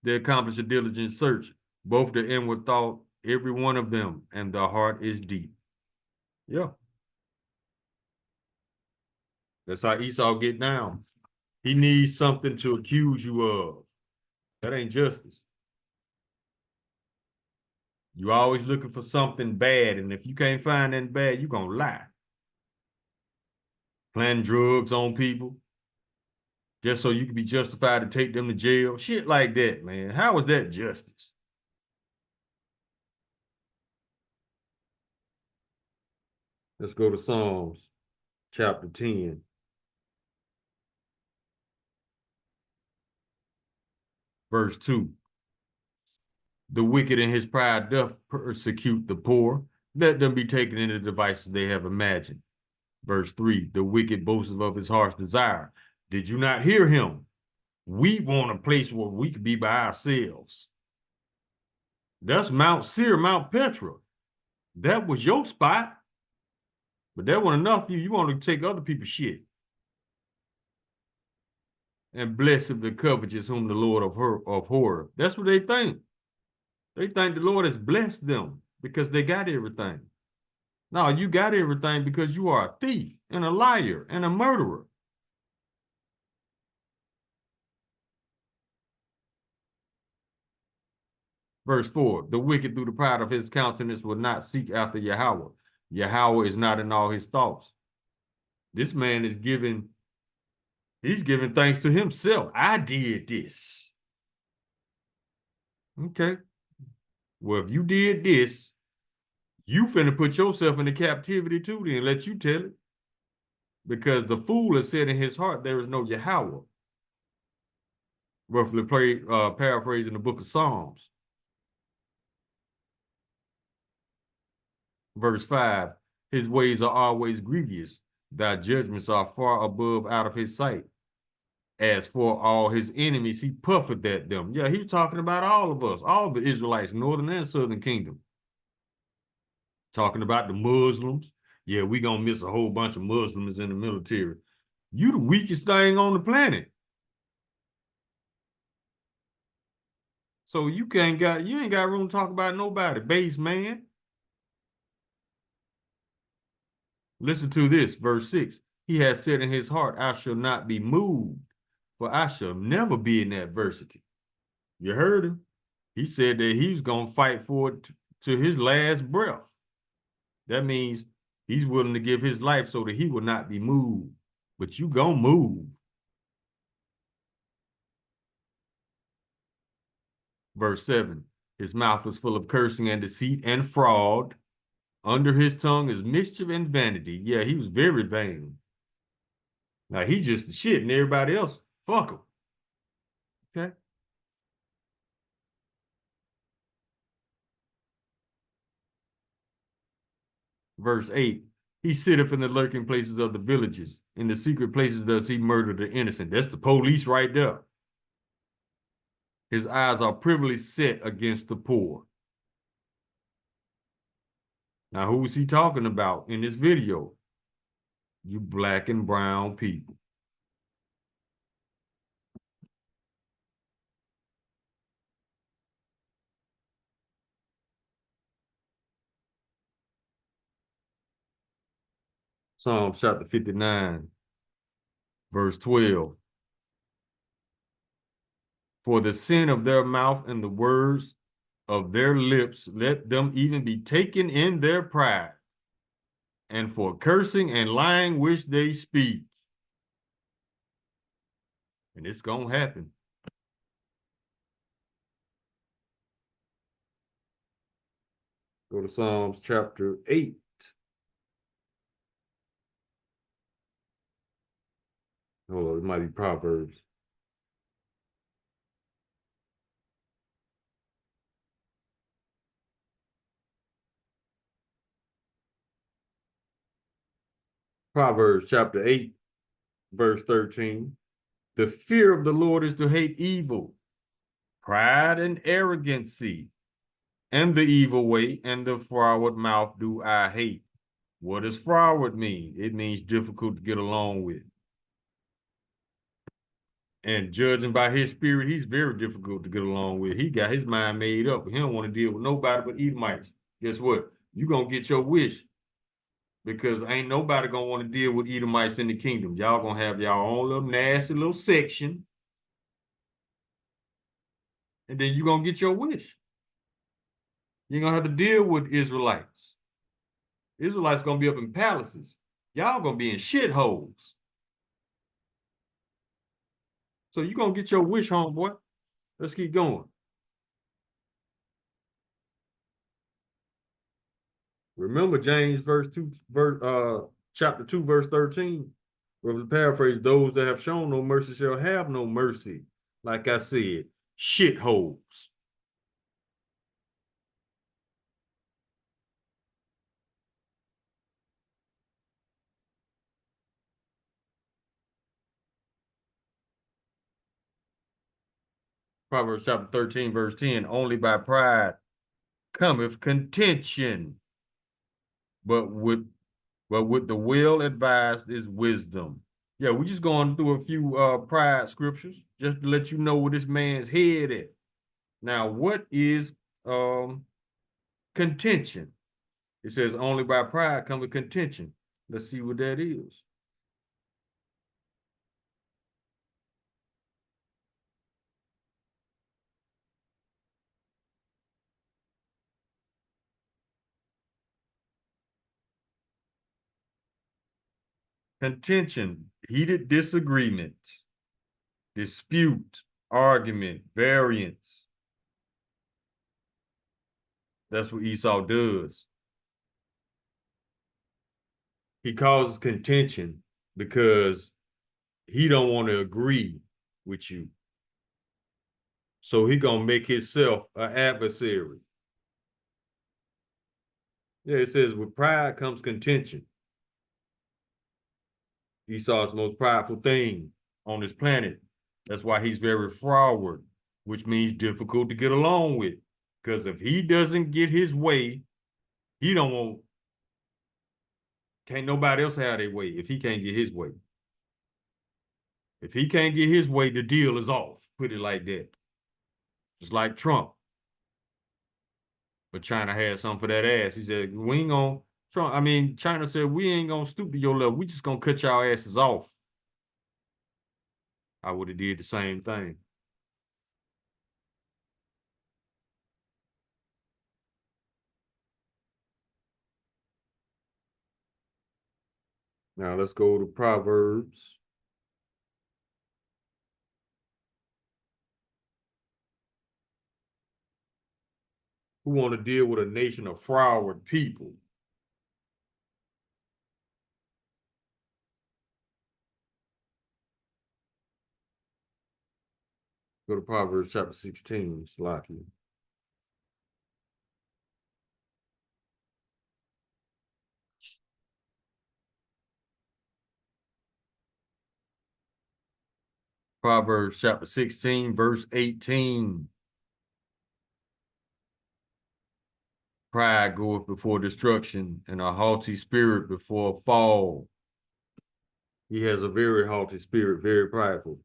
They accomplish a diligent search, both the inward thought, every one of them, and the heart is deep. Yeah. That's how Esau get down. He needs something to accuse you of. That ain't justice. You always looking for something bad, and if you can't find anything bad, you're gonna lie. Planting drugs on people just so you can be justified to take them to jail. Shit like that, man. How is that justice? Let's go to Psalms chapter 10. Verse 2. The wicked in his pride doth persecute the poor. Let them be taken into the devices they have imagined. Verse 3. The wicked boasts of his heart's desire. Did you not hear him? We want a place where we could be by ourselves. That's Mount Seir, Mount Petra. That was your spot. But that wasn't enough for you. You want to take other people's shit. And blessed the covetous whom the Lord of horror. That's what they think. They think the Lord has blessed them because they got everything. No, you got everything because you are a thief and a liar and a murderer. Verse 4, the wicked through the pride of his countenance will not seek after Yahweh. Yahweh is not in all his thoughts. This man is he's giving thanks to himself. I did this. Okay. Well, if you did this, you finna put yourself into captivity too, then let you tell it. Because the fool has said in his heart, there is no Yahweh. Roughly paraphrasing the book of Psalms. Verse 5, his ways are always grievous. Thy judgments are far above out of his sight. As for all his enemies, he puffeth at them. Yeah, he's talking about all of us, all the Israelites, northern and southern kingdom. Talking about the Muslims. Yeah, we gonna miss a whole bunch of Muslims in the military. You the weakest thing on the planet. So you ain't got room to talk about nobody, base man. Listen to this, verse 6. He has said in his heart, I shall not be moved, for I shall never be in adversity. You heard him. He said that he's going to fight for it to his last breath. That means he's willing to give his life so that he will not be moved. But you going to move. Verse 7. His mouth is full of cursing and deceit and fraud. Under his tongue is mischief and vanity. Yeah, he was very vain. Now he just the shit and everybody else, fuck him. Okay. Verse 8. He sitteth in the lurking places of the villages. In the secret places does he murder the innocent. That's the police right there. His eyes are privily set against the poor. Now, who is he talking about in this video? You black and brown people. Psalm chapter 59, verse 12. For the sin of their mouth and the words of their lips, let them even be taken in their pride, and for cursing and lying which they speak. And it's going to happen. Go to Psalms chapter 8. Hold on, it might be Proverbs. Proverbs chapter 8, verse 13. The fear of the Lord is to hate evil, pride and arrogancy, and the evil way and the froward mouth do I hate. What does froward mean? It means difficult to get along with. And judging by his spirit, he's very difficult to get along with. He got his mind made up. He don't want to deal with nobody but Edomites. Guess what? You gonna get your wish because ain't nobody gonna want to deal with Edomites in the kingdom. Y'all gonna have y'all own little nasty little section, and then you gonna get your wish. You're gonna have to deal with Israelites. Israelites gonna be up in palaces. Y'all gonna be in shitholes. So you gonna get your wish, homeboy. Let's keep going. Remember James chapter 2, verse 13. Where the paraphrase, those that have shown no mercy shall have no mercy. Like I said, shitholes. Proverbs chapter 13, verse 10. Only by pride cometh contention, but with the will advised is wisdom. Yeah, we're just going through a few pride scriptures just to let you know where this man's head at. Now, what is contention? It says only by pride cometh contention. Let's see what that is. Contention, heated disagreement, dispute, argument, variance. That's what Esau does. He causes contention because he don't want to agree with you. So he gonna make himself an adversary. Yeah, it says with pride comes contention. Esau's most prideful thing on this planet. That's why he's very froward, which means difficult to get along with. Because if he doesn't get his way, he don't want, can't nobody else have their way if he can't get his way. If he can't get his way, the deal is off. Put it like that. Just like Trump. But China had something for that ass. He said, we ain't gonna, China said, we ain't gonna stoop to your level. We just gonna cut y'all asses off. I would have did the same thing. Now let's go to Proverbs. Who want to deal with a nation of froward people? Go to Proverbs chapter 16, Slacky. Proverbs chapter 16, verse 18. Pride goeth before destruction, and a haughty spirit before fall. He has a very haughty spirit, very prideful.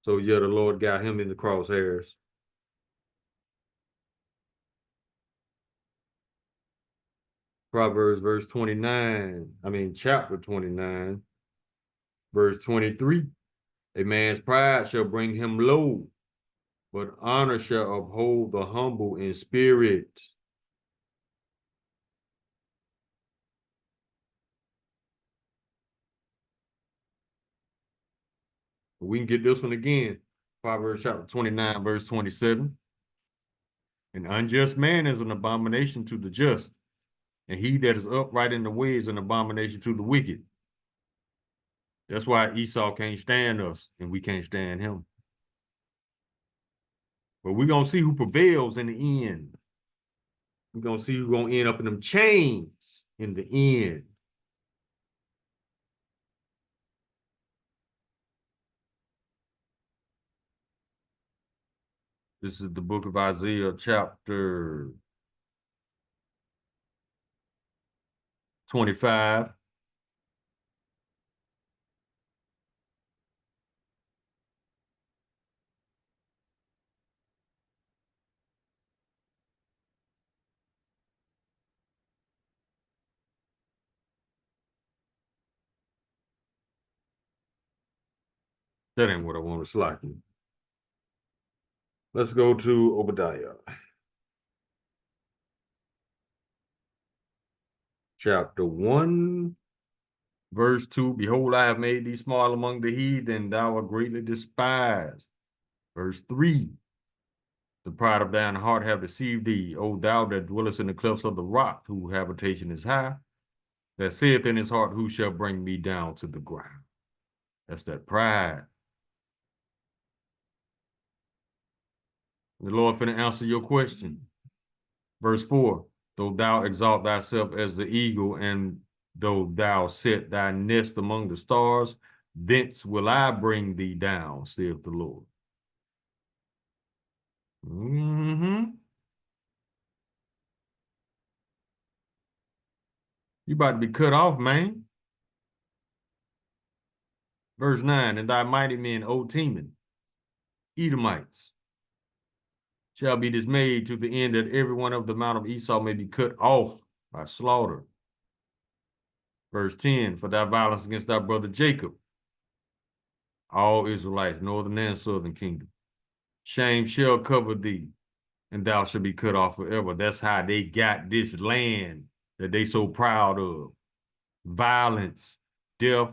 So yeah, the Lord got him in the crosshairs. Proverbs chapter 29, verse 23. A man's pride shall bring him low, but honor shall uphold the humble in spirit. We can get this one again. Proverbs chapter 29, verse 27. An unjust man is an abomination to the just, and he that is upright in the way is an abomination to the wicked. That's why Esau can't stand us, and we can't stand him. But we're going to see who prevails in the end. We're going to see who's going to end up in them chains in the end. This is the book of Isaiah, chapter 25. That ain't what I want to slack you. Let's go to Obadiah. Chapter 1, verse 2. Behold, I have made thee small among the heathen, thou art greatly despised. Verse 3. The pride of thine heart have deceived thee, O thou that dwellest in the clefts of the rock, whose habitation is high, that saith in his heart, who shall bring me down to the ground? That's that pride. The Lord finna answer your question. Verse 4, though thou exalt thyself as the eagle, and though thou set thy nest among the stars, thence will I bring thee down, saith the Lord. You about to be cut off, man. Verse 9, and thy mighty men, O Teman, Edomites, shall be dismayed to the end that every one of the mount of Esau may be cut off by slaughter. Verse 10, for thy violence against thy brother Jacob, all Israelites, northern and southern kingdom, shame shall cover thee, and thou shalt be cut off forever. That's how they got this land that they so proud of. Violence, death,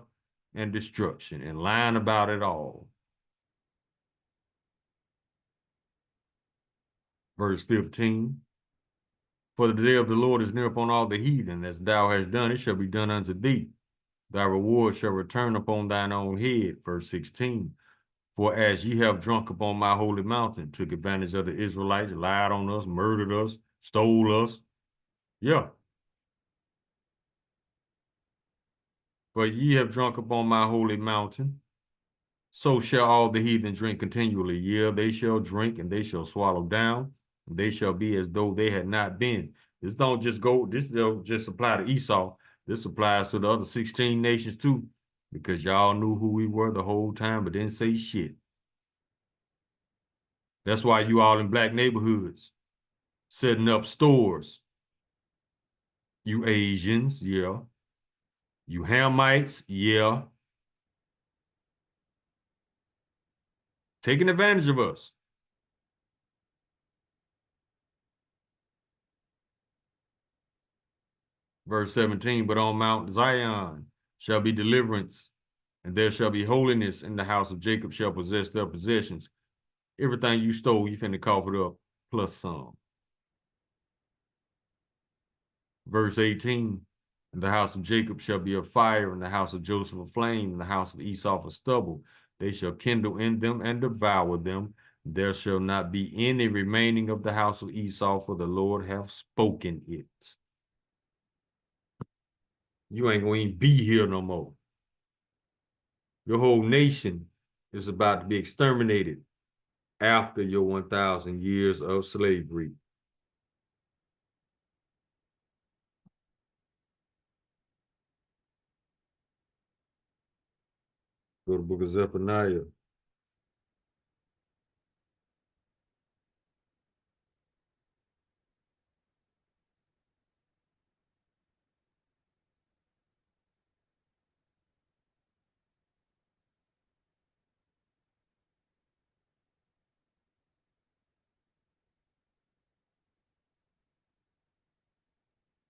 and destruction, and lying about it all. Verse 15, for the day of the Lord is near upon all the heathen. As thou hast done, it shall be done unto thee. Thy reward shall return upon thine own head. Verse 16, for as ye have drunk upon my holy mountain, took advantage of the Israelites, lied on us, murdered us, stole us. Yeah. For ye have drunk upon my holy mountain, so shall all the heathen drink continually. Yeah, they shall drink, and they shall swallow down, and they shall be as though they had not been. This don't just apply to Esau. This applies to the other 16 nations too, because y'all knew who we were the whole time, but didn't say shit. That's why you all in black neighborhoods, setting up stores. You Asians, yeah. You Hamites, yeah. Taking advantage of us. Verse 17, but on Mount Zion shall be deliverance, and there shall be holiness, and the house of Jacob shall possess their possessions. Everything you stole, you finna cough it up, plus some. Verse 18, and the house of Jacob shall be a fire, and the house of Joseph a flame, and the house of Esau a stubble. They shall kindle in them and devour them. There shall not be any remaining of the house of Esau, for the Lord hath spoken it. You ain't gonna even be here no more. Your whole nation is about to be exterminated after your 1,000 years of slavery. Go to the book of Zephaniah.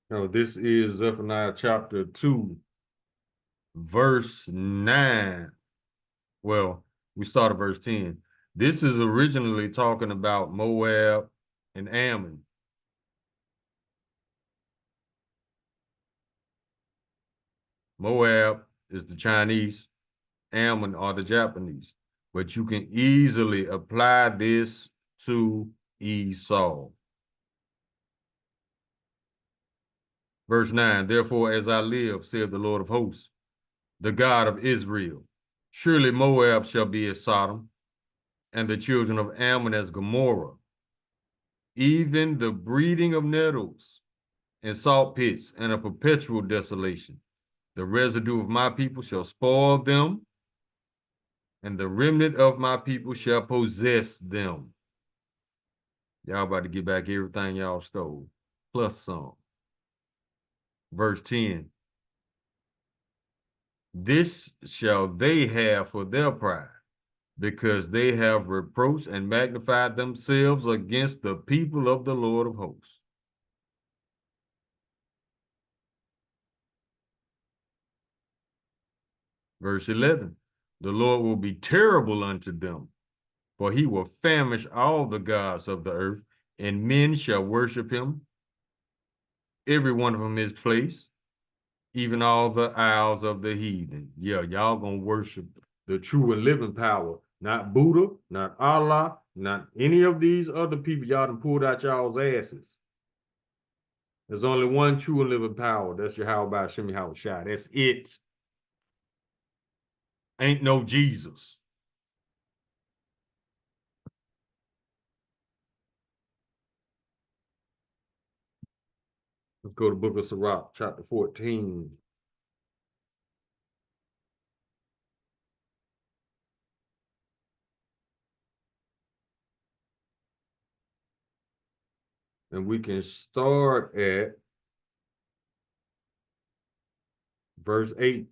Now, this is Zephaniah chapter 2, verse 9. Well, we start at verse 10. This is originally talking about Moab and Ammon. Moab is the Chinese, Ammon are the Japanese. But you can easily apply this to Esau. Verse 9, therefore, as I live, saith the Lord of hosts, the God of Israel, surely Moab shall be as Sodom, and the children of Ammon as Gomorrah, even the breeding of nettles and salt pits, and a perpetual desolation. The residue of my people shall spoil them, and the remnant of my people shall possess them. Y'all about to get back everything y'all stole, plus some. Verse 10. This shall they have for their pride, because they have reproached and magnified themselves against the people of the Lord of hosts. Verse 11. The Lord will be terrible unto them, for he will famish all the gods of the earth, and men shall worship him, every one of them his place, even all the isles of the heathen. Yeah, y'all gonna worship the true and living power, not Buddha, not Allah, not any of these other people y'all done pulled out y'all's asses. There's only one true and living power. That's Yahweh Hashem Yahweh Shai. That's it. Ain't no Jesus. Let's go to Book of Sirach, chapter 14. And we can start at verse 8.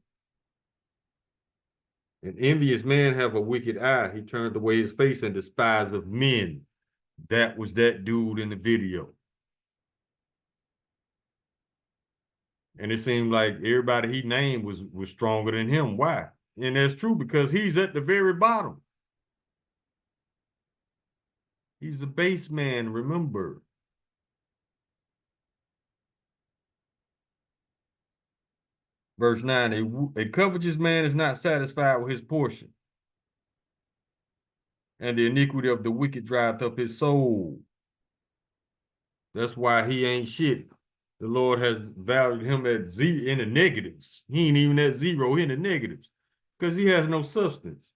An envious man have a wicked eye. He turned away his face and despised of men. That was that dude in the video. And it seemed like everybody he named was stronger than him. Why? And that's true, because he's at the very bottom. He's a base man, remember. Verse 9, a covetous man is not satisfied with his portion, and the iniquity of the wicked drives up his soul. That's why he ain't shit. The Lord has valued him at zero, in the negatives. He ain't even at zero, in the negatives, because he has no substance.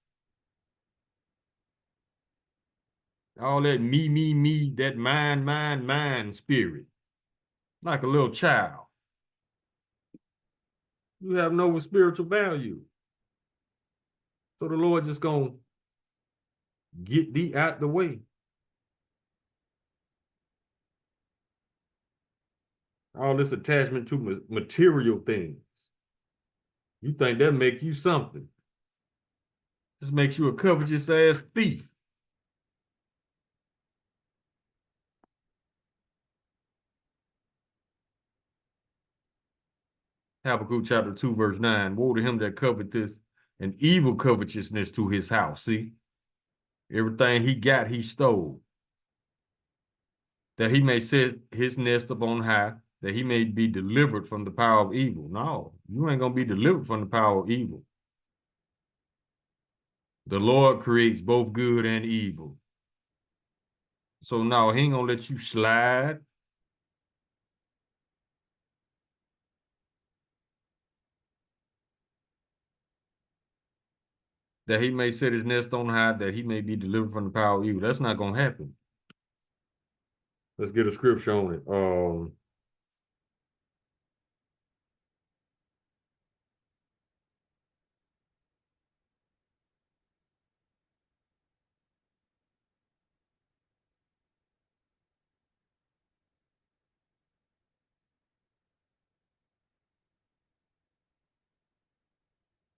All that me, that mine spirit, like a little child. You have no spiritual value. So the Lord just gonna get thee out the way. All this attachment to material things. You think that make you something. This makes you a covetous ass thief. Habakkuk chapter 2, verse 9. Woe to him that coveteth an evil covetousness to his house. See? Everything he got, he stole. That he may set his nest upon high, that he may be delivered from the power of evil. No, you ain't gonna be delivered from the power of evil. The Lord creates both good and evil. So no, he ain't gonna let you slide. That he may set his nest on high, that he may be delivered from the power of evil. That's not gonna happen. Let's get a scripture on it.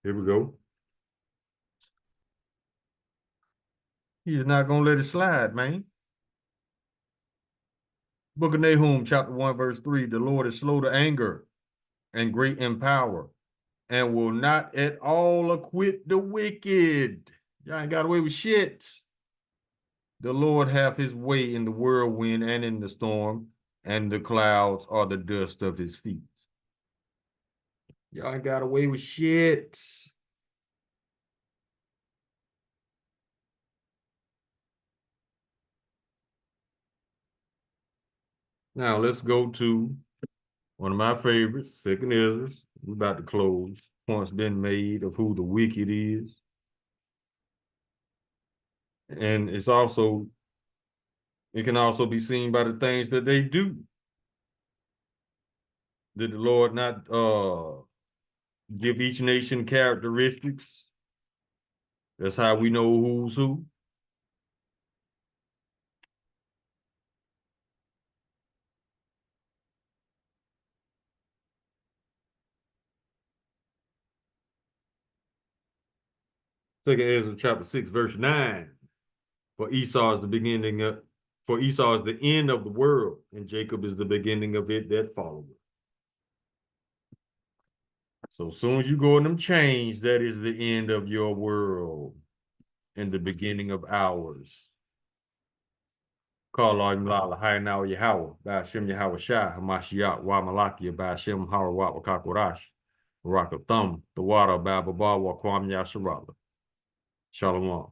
Here we go. He's not gonna let it slide, man. Book of Nahum, chapter 1, verse 3. The Lord is slow to anger and great in power, and will not at all acquit the wicked. Y'all ain't got away with shit. The Lord hath his way in the whirlwind and in the storm, and the clouds are the dust of his feet. Y'all ain't got away with shit. Now let's go to one of my favorites, Second Ezra. We're about to close. Points been made of who the wicked is. And it can also be seen by the things that they do. Did the Lord not give each nation characteristics? That's how we know who's who. Second Ezra chapter 6, verse 9. For Esau is the beginning of, for Esau is the end of the world, and Jacob is the beginning of it that followeth. So as soon as you go in them chains, that is the end of your world and the beginning of ours. Call on Lala, Hai Now Yahweh, Bashem Yahweh Shai, Hamashiach, Wa Malakia, Bashem Harawat, Wakakorash, Barakathum, the water, Bababa, Wakwam Yasharala. Shalom.